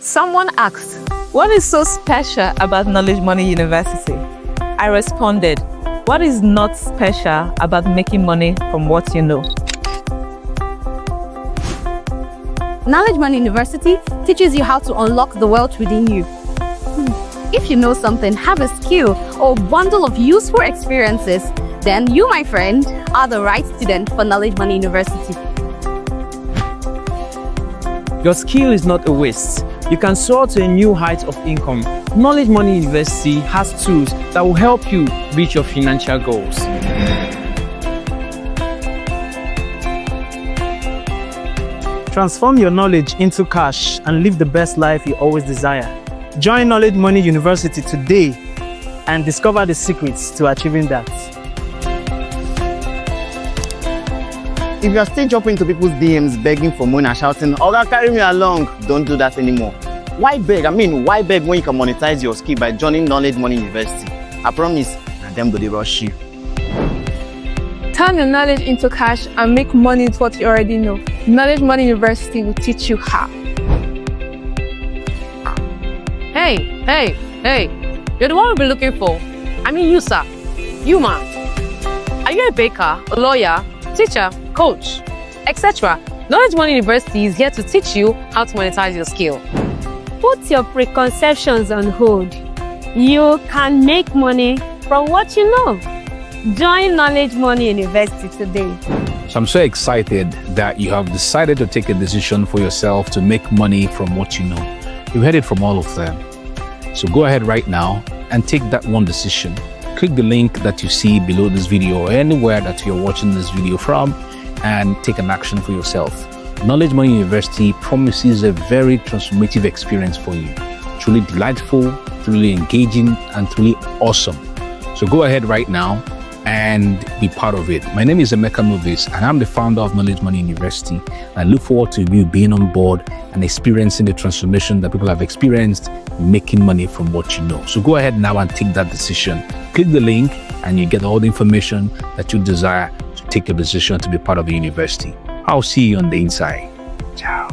Someone asked, what is so special about Knowledge Money University? I responded, what is not special about making money from what you know? Knowledge Money University teaches you how to unlock the wealth within you. If you know something, have a skill, or bundle of useful experiences, then you, my friend, are the right student for Knowledge Money University. Your skill is not a waste. You can soar to a new height of income. Knowledge Money University has tools that will help you reach your financial goals. Transform your knowledge into cash and live the best life you always desire. Join Knowledge Money University today and discover the secrets to achieving that. If you are still jumping into people's DMs begging for money and shouting, "Oga, carry me along," don't do that anymore. Why beg? Why beg when you can monetize your skill by joining Knowledge Money University? I promise, and them go dey rush you. Turn your knowledge into cash and make money with what you already know. Knowledge Money University will teach you how. Hey, you're the one we've been looking for. You, sir. You, man. Are you a baker, a lawyer, teacher, coach, etc.? Knowledge Money University is here to teach you how to monetize your skill. Put your preconceptions on hold. You can make money from what you know. Join Knowledge Money University today. So I'm so excited that you have decided to take a decision for yourself to make money from what you know. You heard it from all of them. So go ahead right now and take that one decision. Click the link that you see below this video or anywhere that you're watching this video from and take an action for yourself. Knowledge Money University promises a very transformative experience for you. Truly delightful, truly engaging, and truly awesome. So go ahead right now and be part of it. My name is Emeka Novis, and I'm the founder of Knowledge Money University. I look forward to you being on board and experiencing the transformation that people have experienced making money from what you know. So go ahead now and take that decision. Click the link and you get all the information that you desire to take a decision to be part of the university. I'll see you on the inside. Ciao.